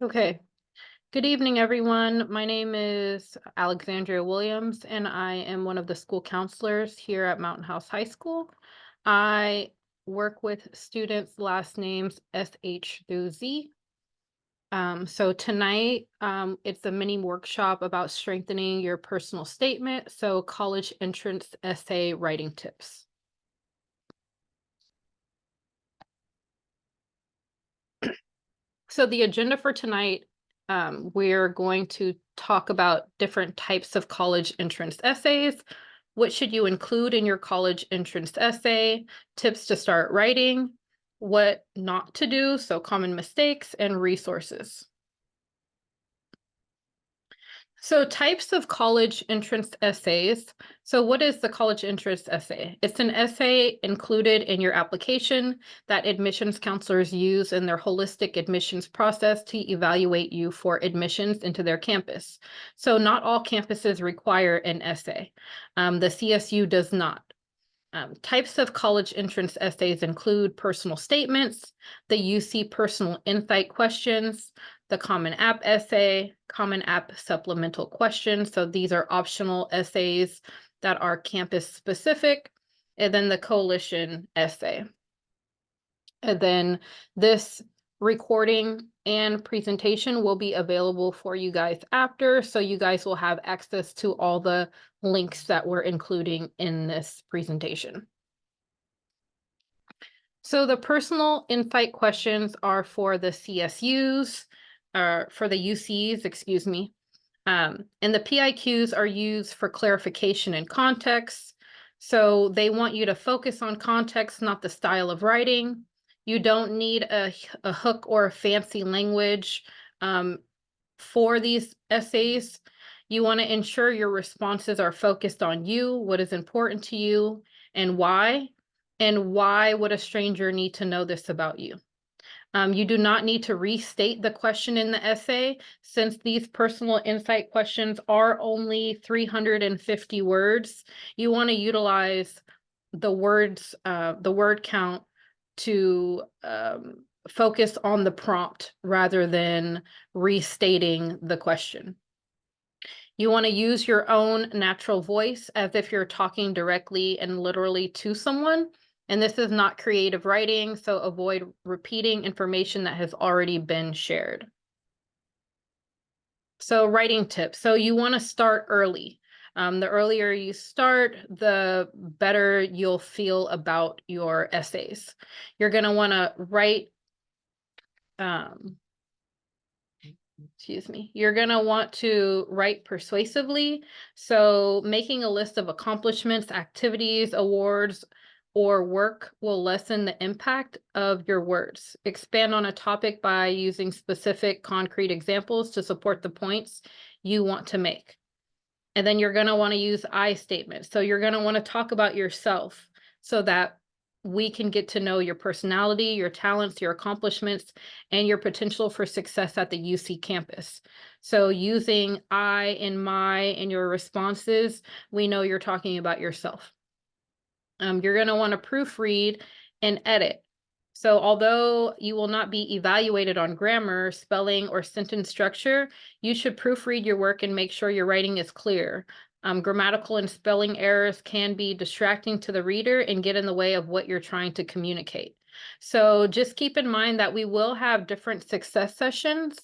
Okay. Good evening, everyone. My name is Alexandria Williams, and I am one of the school counselors here at Mountain House High School. I work with students' last names SH through Z. So tonight, it's a mini workshop about strengthening your personal statement. So college entrance essay writing tips. So the agenda for tonight, we're going to talk about different types of college entrance essays. What should you include in your college entrance essay? Tips to start writing, what not to do, so common mistakes, and resources. So types of college entrance essays. So what is the college entrance essay? It's an essay included in your application that admissions counselors use in their holistic admissions process to evaluate you for admissions into their campus. So not all campuses require an essay. The CSU does not. Types of college entrance essays include personal statements, the UC personal insight questions, the Common App essay, Common App supplemental questions. So these are optional essays that are campus specific, and then the coalition essay. And then this recording and presentation will be available for you guys after, so you guys will have access to all the links that we're including in this presentation. So the personal insight questions are for the CSUs, for the UCs, excuse me. And the PIQs are used for clarification and context. So they want you to focus on context, not the style of writing. You don't need a hook or a fancy language for these essays. You want to ensure your responses are focused on you, what is important to you, and why. And why would a stranger need to know this about you? You do not need to restate the question in the essay, since these personal insight questions are only 350 words. You want to utilize the word count to focus on the prompt rather than restating the question. You want to use your own natural voice as if you're talking directly and literally to someone. And this is not creative writing, so avoid repeating information that has already been shared. So writing tips. So you want to start early. The earlier you start, the better you'll feel about your essays. You're going to want to write, you're going to want to write persuasively. So making a list of accomplishments, activities, awards, or work will lessen the impact of your words. Expand on a topic by using specific concrete examples to support the points you want to make. And then you're going to want to use I statements. So you're going to want to talk about yourself so that we can get to know your personality, your talents, your accomplishments, and your potential for success at the UC campus. So using I and my in your responses, we know you're talking about yourself. You're going to want to proofread and edit. So although you will not be evaluated on grammar, spelling, or sentence structure, you should proofread your work and make sure your writing is clear. Grammatical and spelling errors can be distracting to the reader and get in the way of what you're trying to communicate. So just keep in mind that we will have different success sessions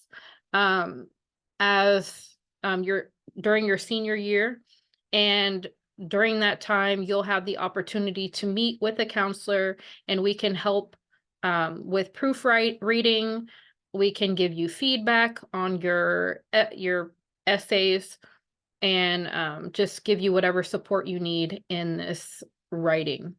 during your senior year, and during that time, you'll have the opportunity to meet with a counselor, and we can help with proofreading. We can give you feedback on your essays, and just give you whatever support you need in this writing.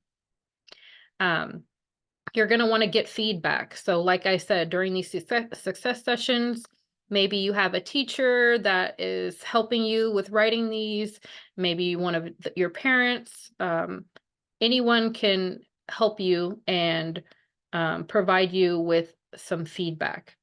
You're going to want to get feedback. So like I said, during these success sessions, maybe you have a teacher that is helping you with writing these, maybe one of your parents, anyone can help you and provide you with some feedback.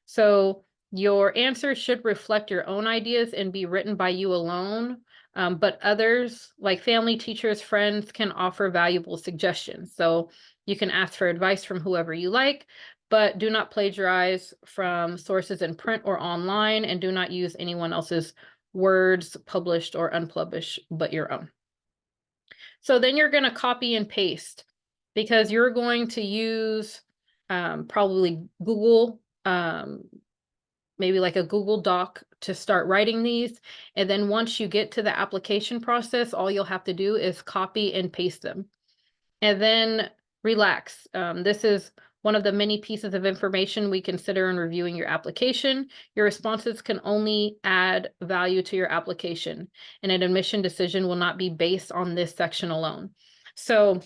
So your answers should reflect your own ideas and be written by you alone, but others, like family, teachers, friends, can offer valuable suggestions. So you can ask for advice from whoever you like, but do not plagiarize from sources in print or online, and do not use anyone else's words, published or unpublished, but your own. So then you're going to copy and paste, because you're going to use probably Google, maybe like a Google Doc to start writing these. And then once you get to the application process, all you'll have to do is copy and paste them. And then relax. This is one of the many pieces of information we consider in reviewing your application. Your responses can only add value to your application, and an admission decision will not be based on this section alone. So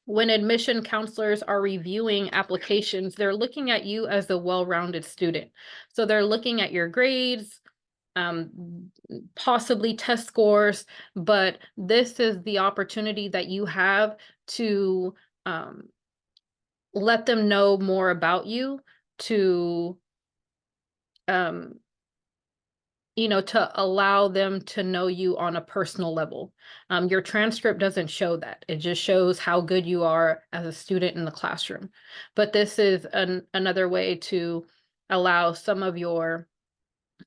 when admission counselors are reviewing applications, they're looking at you as a well-rounded student. So they're looking at your grades, possibly test scores, but this is the opportunity that you have to let them know more about you, to to allow them to know you on a personal level. Your transcript doesn't show that. It just shows how good you are as a student in the classroom. But this is another way to allow some of your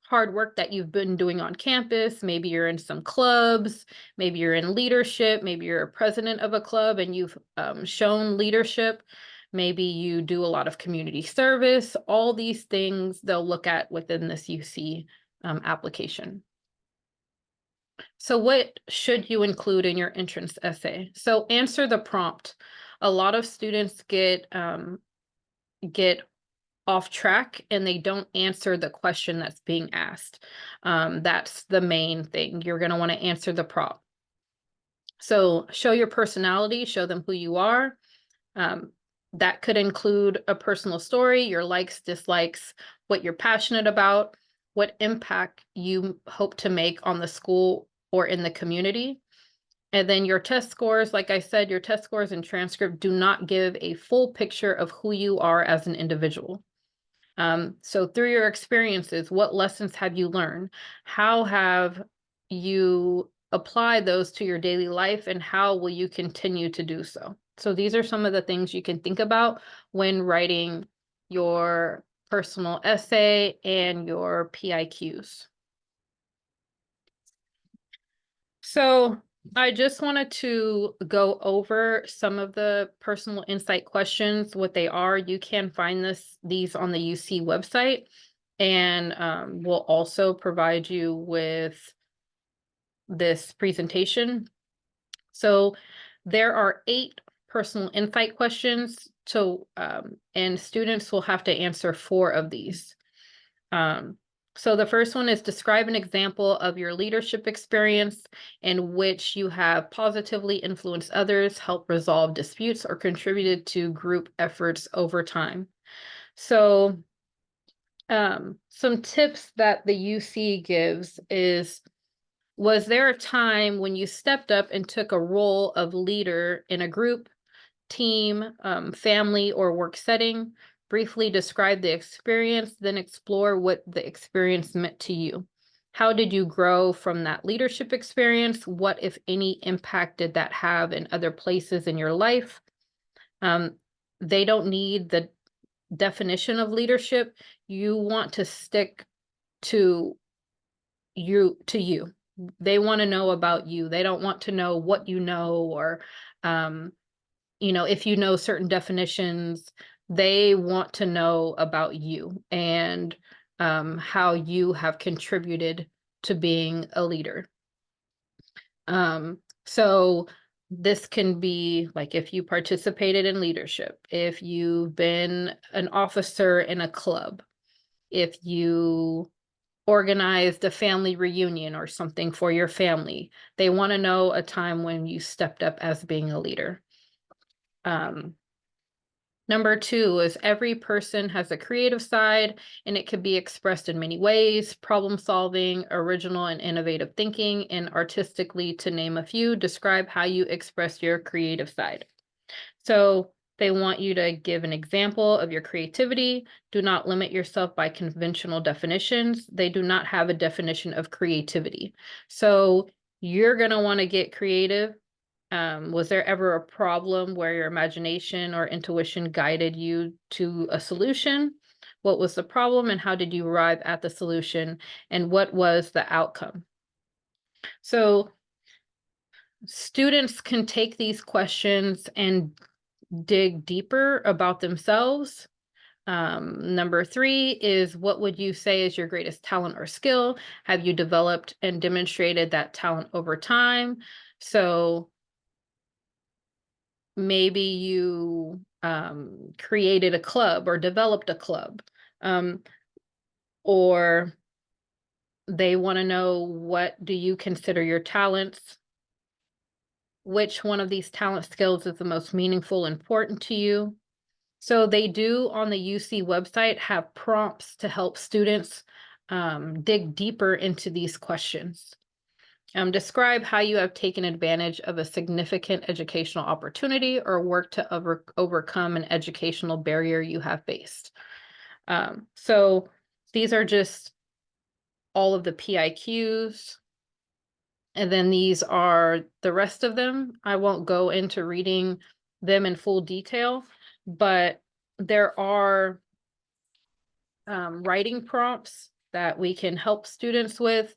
hard work that you've been doing on campus. Maybe you're in some clubs, maybe you're in leadership, maybe you're a president of a club and you've shown leadership. Maybe you do a lot of community service. All these things they'll look at within this UC application. So what should you include in your entrance essay? So answer the prompt. A lot of students get off track and they don't answer the question that's being asked. That's the main thing. You're going to want to answer the prompt. So show your personality, show them who you are. That could include a personal story, your likes, dislikes, what you're passionate about, what impact you hope to make on the school or in the community. And then your test scores, like I said, your test scores and transcript do not give a full picture of who you are as an individual. So through your experiences, what lessons have you learned? How have you applied those to your daily life, and how will you continue to do so? So these are some of the things you can think about when writing your personal essay and your PIQs. So I just wanted to go over some of the personal insight questions, what they are. You can find these on the UC website, and we'll also provide you with this presentation. So there are 8 personal insight questions, and students will have to answer 4 of these. So the first one is describe an example of your leadership experience in which you have positively influenced others, helped resolve disputes, or contributed to group efforts over time. So some tips that the UC gives is, was there a time when you stepped up and took a role of leader in a group, team, family, or work setting? Briefly describe the experience, then explore what the experience meant to you. How did you grow from that leadership experience? What, if any, impact did that have in other places in your life? They don't need the definition of leadership. You want to stick to you. They want to know about you. They don't want to know what you know, or if you know certain definitions. They want to know about you and how you have contributed to being a leader. So this can be like if you participated in leadership, if you've been an officer in a club, if you organized a family reunion or something for your family. They want to know a time when you stepped up as being a leader. Number 2 is every person has a creative side, and it could be expressed in many ways: problem solving, original and innovative thinking, and artistically, to name a few. Describe how you express your creative side. So they want you to give an example of your creativity. Do not limit yourself by conventional definitions. They do not have a definition of creativity. So you're going to want to get creative Was there ever a problem where your imagination or intuition guided you to a solution? What was the problem and how did you arrive at the solution? And what was the outcome? So students can take these questions and dig deeper about themselves. Number 3 is, what would you say is your greatest talent or skill? Have you developed and demonstrated that talent over time? So maybe you created a club or developed a club, um, or they want to know, what do you consider your talents? Which one of these talent skills is the most meaningful, important to you? So they do, on the UC website, have prompts to help students dig deeper into these questions. Describe how you have taken advantage of a significant educational opportunity or worked to overcome an educational barrier you have faced. So these are just all of the PIQs. And then these are the rest of them. I won't go into reading them in full detail, but there are writing prompts that we can help students with.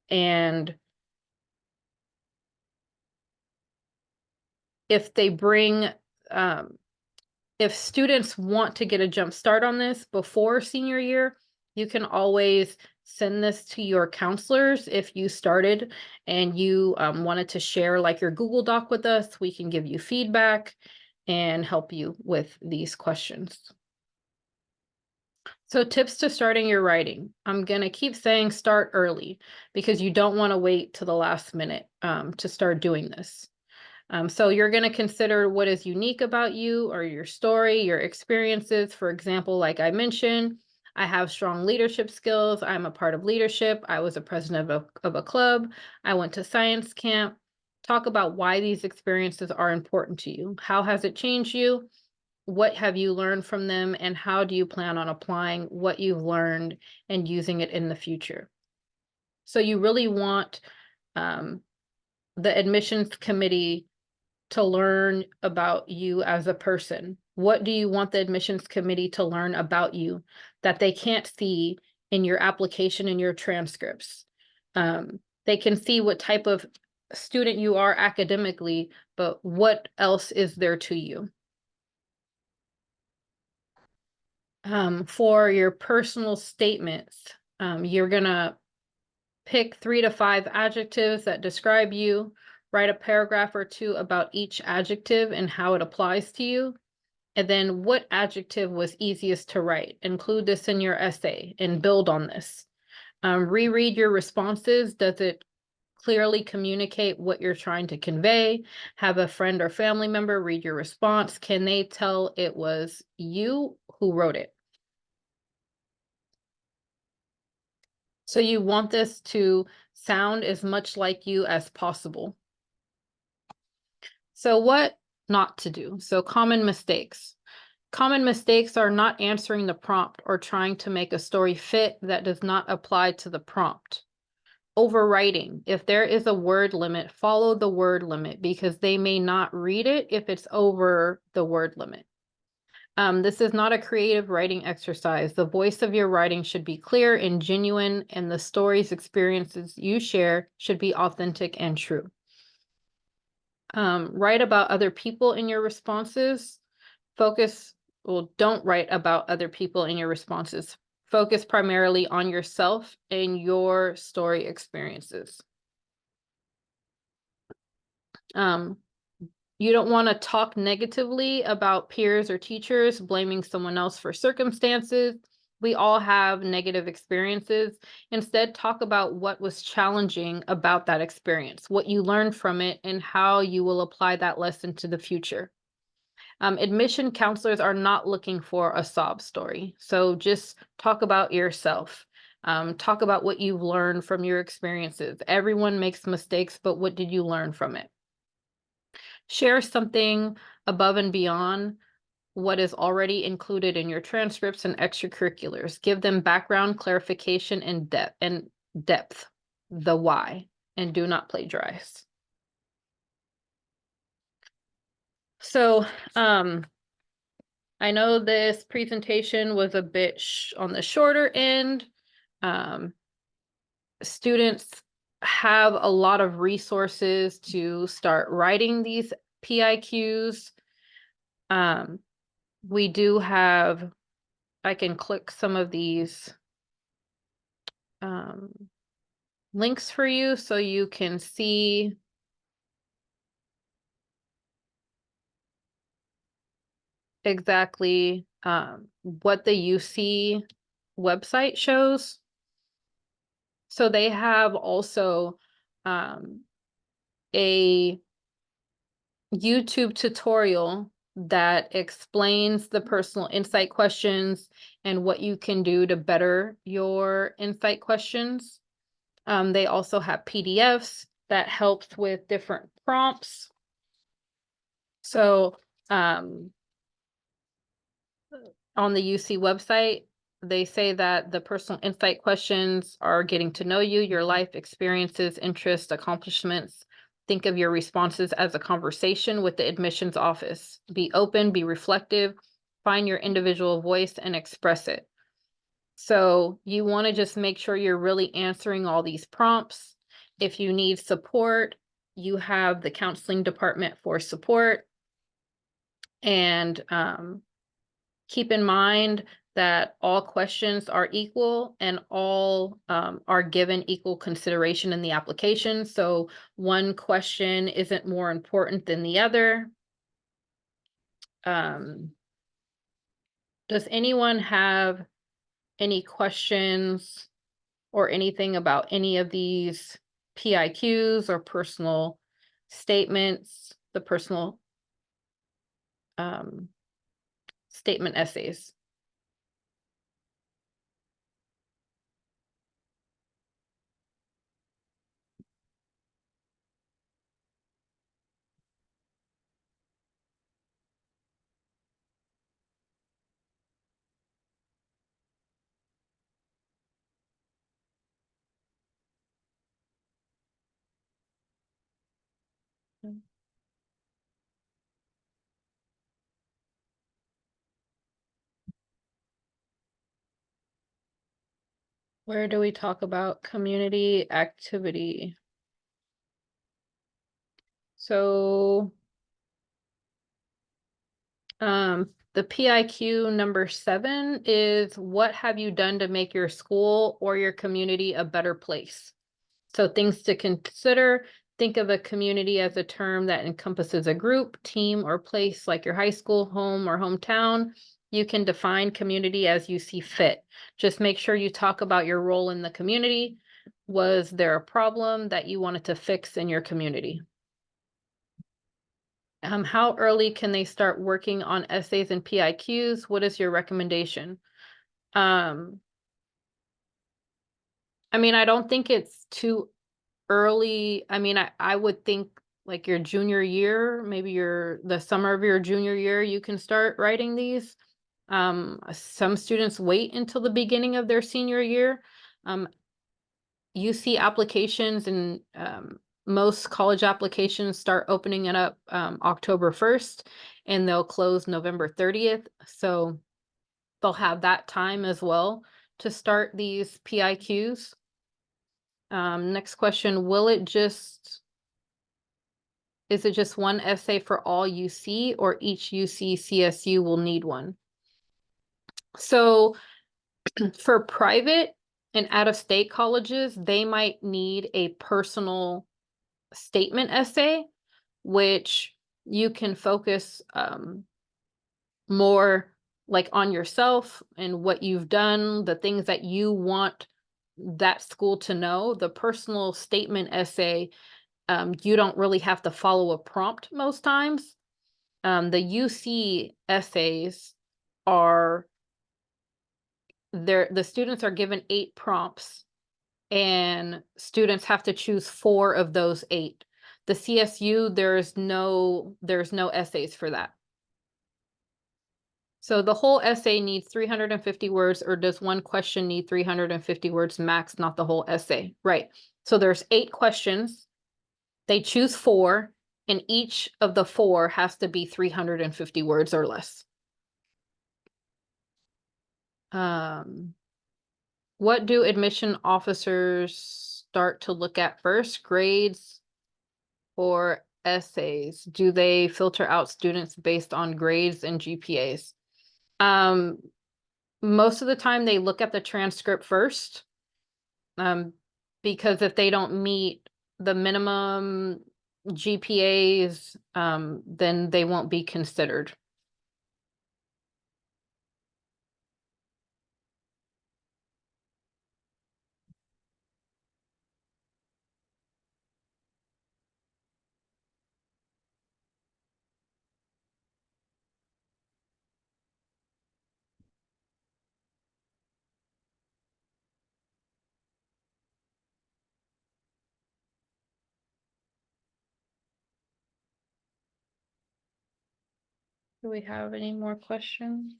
And if they bring, if students want to get a jump start on this before senior year, you can always send this to your counselors. If you started and you wanted to share like your Google Doc with us, we can give you feedback and help you with these questions. So tips to starting your writing. I'm going to keep saying start early because you don't want to wait to the last minute to start doing this. So you're going to consider what is unique about you or your story, your experiences. For example, like I mentioned, I have strong leadership skills. I'm a part of leadership. I was a president of a club. I went to science camp. Talk about why these experiences are important to you. How has it changed you? What have you learned from them? And how do you plan on applying what you've learned and using it in the future? So you really want the admissions committee to learn about you as a person. What do you want the admissions committee to learn about you that they can't see in your application and your transcripts? They can see what type of student you are academically, but what else is there to you? For your personal statements, you're gonna pick 3 to 5 adjectives that describe you. Write a paragraph or 2 about each adjective and how it applies to you. And then what adjective was easiest to write? Include this in your essay and build on this. Reread your responses. Does it clearly communicate what you're trying to convey? Have a friend or family member read your response. Can they tell it was you who wrote it? So you want this to sound as much like you as possible. So what not to do? So common mistakes. Common mistakes are not answering the prompt or trying to make a story fit that does not apply to the prompt. Overwriting. If there is a word limit, follow the word limit because they may not read it if it's over the word limit. This is not a creative writing exercise. The voice of your writing should be clear and genuine, and the stories, experiences you share should be authentic and true. Write about other people in your responses. Don't write about other people in your responses. Focus primarily on yourself and your story experiences. You don't want to talk negatively about peers or teachers, blaming someone else for circumstances. We all have negative experiences. Instead, talk about what was challenging about that experience, what you learned from it, and how you will apply that lesson to the future. Admission counselors are not looking for a sob story. So just talk about yourself. Talk about what you've learned from your experiences. Everyone makes mistakes, but what did you learn from it? Share something above and beyond what is already included in your transcripts and extracurriculars. Give them background, clarification, and depth, the why, and do not plagiarize. So, I know this presentation was a bit on the shorter end. Students have a lot of resources to start writing these PIQs. We do have, I can click some of these links for you so you can see exactly what the UC website shows. So they have also a YouTube tutorial that explains the personal insight questions and what you can do to better your insight questions. They also have PDFs that helps with different prompts. So on the UC website, they say that the personal insight questions are getting to know you, your life experiences, interests, accomplishments. Think of your responses as a conversation with the admissions office. Be open, be reflective, find your individual voice and express it. So you want to just make sure you're really answering all these prompts. If you need support, you have the counseling department for support. And keep in mind that all questions are equal and all are given equal consideration in the application. So one question isn't more important than the other. Does anyone have any questions or anything about any of these PIQs or personal statements, the personal statement essays? Where do we talk about community activity? So the PIQ number 7 is what have you done to make your school or your community a better place? So things to consider, think of a community as a term that encompasses a group, team, or place like your high school, home, or hometown. You can define community as you see fit. Just make sure you talk about your role in the community. Was there a problem that you wanted to fix in your community? How early can they start working on essays and PIQs? What is your recommendation? I mean, I don't think it's too early. I mean, I would think like your junior year, maybe the summer of your junior year, you can start writing these. Some students wait until the beginning of their senior year. UC applications and most college applications start opening it up October 1st and they'll close November 30th. So they'll have that time as well to start these PIQs. Next question, is it just one essay for all UC or each UC CSU will need one? So for private and out-of-state colleges, they might need a personal statement essay, which you can focus more like on yourself and what you've done, the things that you want that school to know. The personal statement essay, you don't really have to follow a prompt most times. The UC essays are the students are given 8 prompts and students have to choose 4 of those 8. The CSU, there's no essays for that. So the whole essay needs 350 words, or does one question need 350 words max, not the whole essay? Right. So there's 8 questions. They choose 4 and each of the 4 has to be 350 words or less. What do admission officers start to look at first? Grades or essays? Do they filter out students based on grades and GPAs? Most of the time they look at the transcript first. Because if they don't meet the minimum GPAs, then they won't be considered. Do we have any more questions?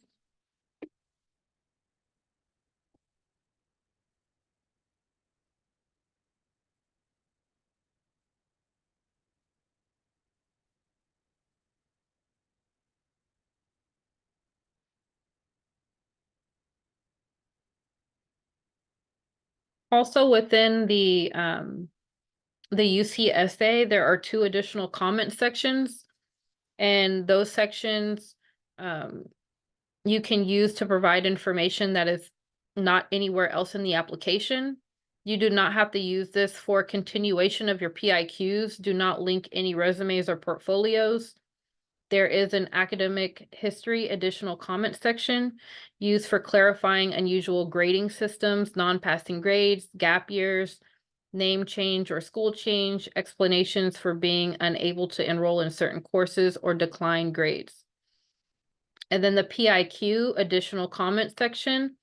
Also within the UC essay, there are 2 additional comment sections, and those sections you can use to provide information that is not anywhere else in the application. You do not have to use this for continuation of your PIQs. Do not link any resumes or portfolios. There is an academic history additional comment section used for clarifying unusual grading systems, non-passing grades, gap years, name change or school change, explanations for being unable to enroll in certain courses or decline grades. And then the PIQ additional comment section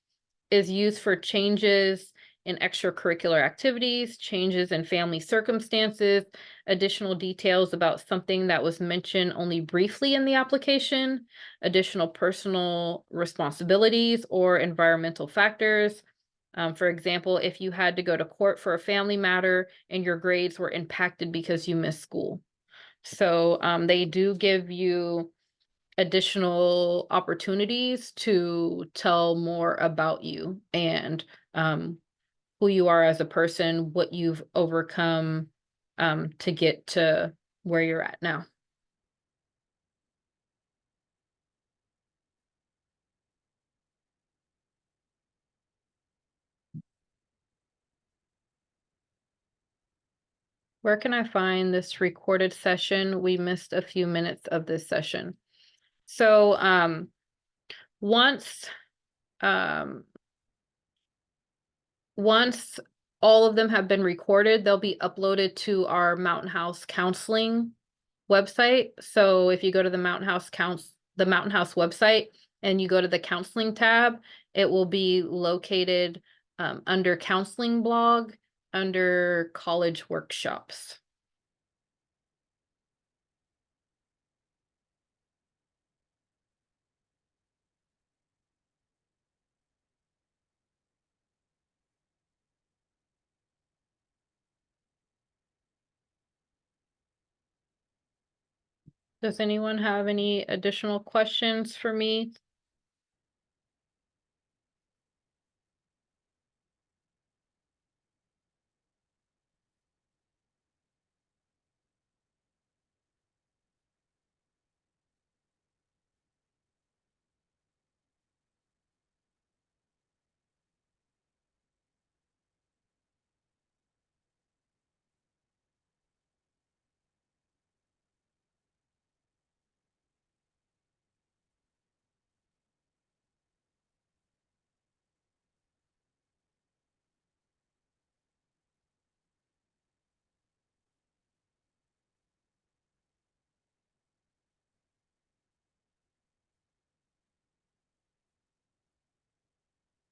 is used for changes in extracurricular activities, changes in family circumstances, additional details about something that was mentioned only briefly in the application, additional personal responsibilities or environmental factors. For example, if you had to go to court for a family matter and your grades were impacted because you missed school. So they do give you additional opportunities to tell more about you and who you are as a person, what you've overcome to get to where you're at now. Where can I find this recorded session? We missed a few minutes of this session. So once once all of them have been recorded, they'll be uploaded to our Mountain House Counseling website. So if you go to the Mountain House website and you go to the counseling tab, it will be located under counseling blog, under college workshops. Does anyone have any additional questions for me?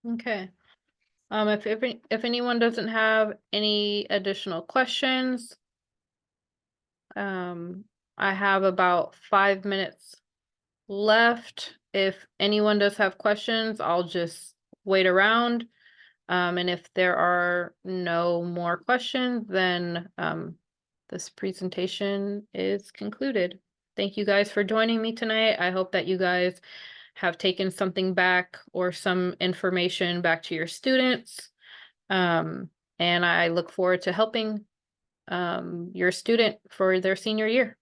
Okay. If anyone doesn't have any additional questions, I have about 5 minutes left. If anyone does have questions, I'll just wait around. And if there are no more questions, then this presentation is concluded. Thank you guys for joining me tonight. I hope that you guys have taken something back or some information back to your students. And I look forward to helping your student for their senior year.